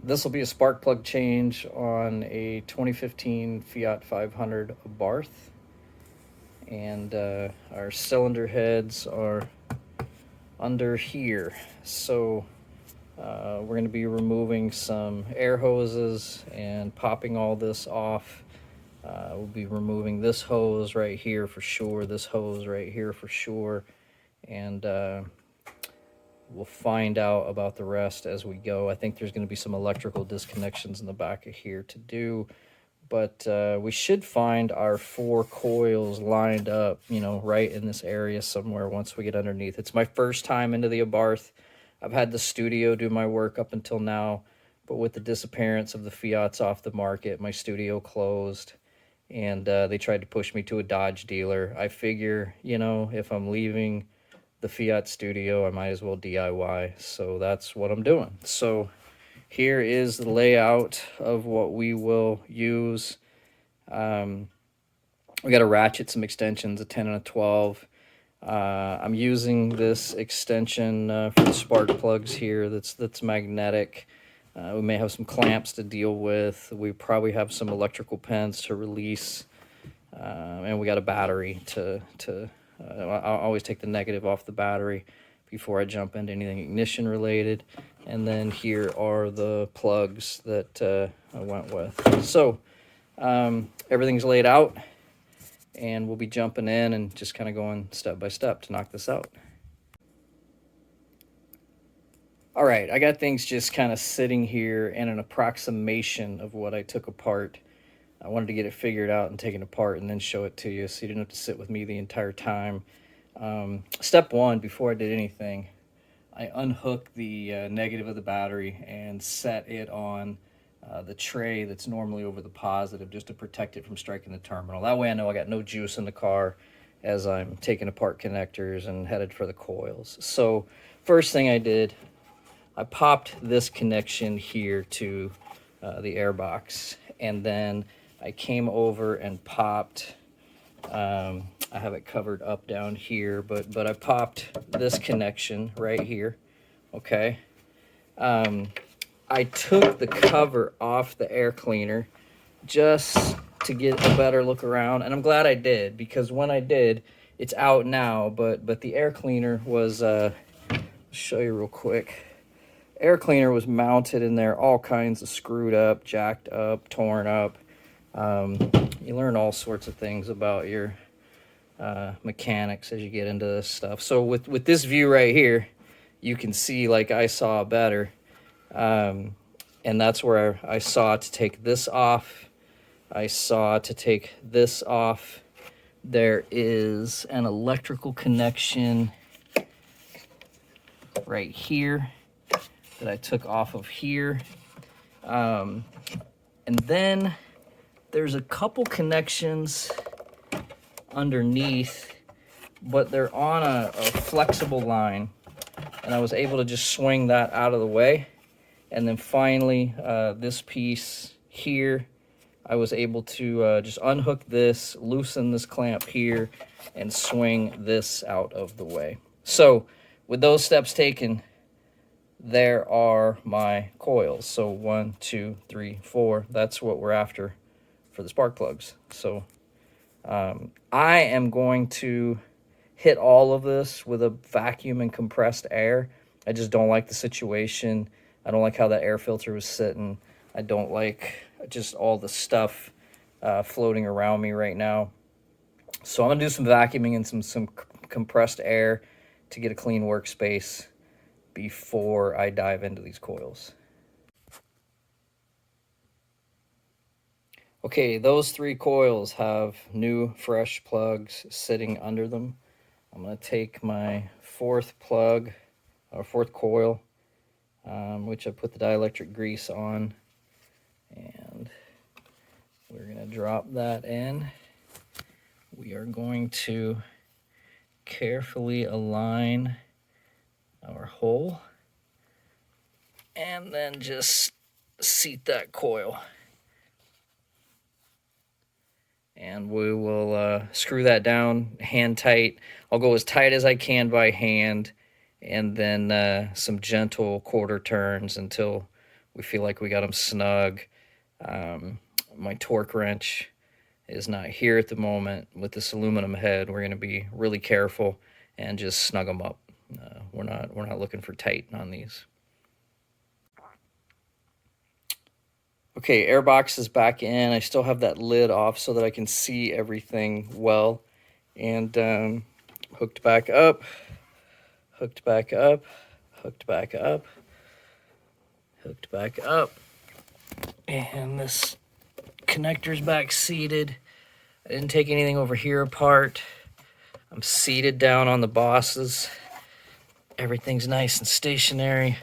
This will be a spark plug change on a 2015 Fiat 500 Abarth. And our cylinder heads are under here. So we're going to be removing some air hoses and popping all this off. We'll be removing this hose right here for sure, this hose right here for sure, and we'll find out about the rest as we go. I think there's going to be some electrical disconnections in the back of here to do, but we should find our 4 coils lined up, you know, right in this area somewhere once we get underneath. It's my first time into the Abarth. I've had the studio do my work up until now, but with the disappearance of the Fiats off the market, my studio closed, and they tried to push me to a Dodge dealer. I figure, you know, if I'm leaving the Fiat studio, I might as well DIY. So that's what I'm doing. So here is the layout of what we will use. We got to ratchet some extensions, a 10 and a 12. I'm using this extension for the spark plugs here that's magnetic. We may have some clamps to deal with. We probably have some electrical pins to release. And we got a battery I'll always take the negative off the battery before I jump into anything ignition related. And then here are the plugs that I went with. So everything's laid out, and we'll be jumping in and just kind of going step by step to knock this out. All right, I got things just kind of sitting here in an approximation of what I took apart. I wanted to get it figured out and taken apart and then show it to you so you didn't have to sit with me the entire time. Step one, before I did anything, I unhooked the negative of the battery and set it on the tray that's normally over the positive, just to protect it from striking the terminal. That way I know I got no juice in the car as I'm taking apart connectors and headed for the coils. So first thing I did, I popped this connection here to the air box, and then I came over and popped, I have it covered up down here, but I popped this connection right here, okay? I took the cover off the air cleaner just to get a better look around, and I'm glad I did, because when I did, it's out now, but the air cleaner was, I'll show you real quick. Air cleaner was mounted in there, all kinds of screwed up, jacked up, torn up. You learn all sorts of things about your mechanics as you get into this stuff. So with this view right here, you can see, like I saw better, and that's where I saw to take this off. I saw to take this off. There is an electrical connection right here that I took off of here, and then there's a couple connections underneath, but they're on a flexible line, and I was able to just swing that out of the way. And then finally, this piece here, I was able to just unhook this, loosen this clamp here, and swing this out of the way. So with those steps taken, there are my coils. So 1, 2, 3, 4, that's what we're after for the spark plugs. So I am going to hit all of this with a vacuum and compressed air. I just don't like the situation. I don't like how that air filter was sitting. I don't like just all the stuff floating around me right now. So I'm gonna do some vacuuming and some compressed air to get a clean workspace before I dive into these coils. Okay, those 3 coils have new fresh plugs sitting under them. I'm going to take my 4th plug, or 4th coil, which I put the dielectric grease on, and we're going to drop that in. We are going to carefully align our hole and then just seat that coil. And we will screw that down hand tight. I'll go as tight as I can by hand, and then some gentle quarter turns until we feel like we got them snug. My torque wrench is not here at the moment. With this aluminum head, we're going to be really careful and just snug them up. We're not looking for tight on these. Okay, airbox is back in. I still have that lid off so that I can see everything well. And hooked back up, hooked back up, hooked back up, hooked back up. And this connector's back seated. I didn't take anything over here apart. I'm seated down on the bosses. Everything's nice and stationary.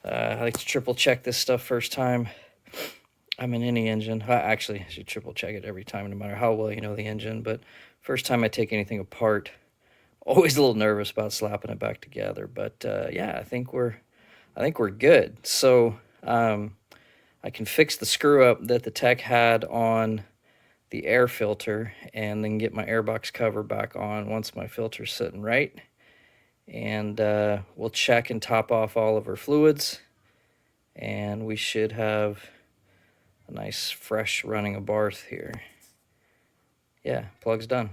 I like to triple check this stuff first time I'm in any engine. Actually, I should triple check it every time, no matter how well you know the engine. But first time I take anything apart, always a little nervous about slapping it back together. But yeah, I think we're good. So I can fix the screw up that the tech had on the air filter, and then get my airbox cover back on once my filter's sitting right. And we'll check and top off all of our fluids, and we should have a nice fresh running Abarth here. Yeah, plug's done.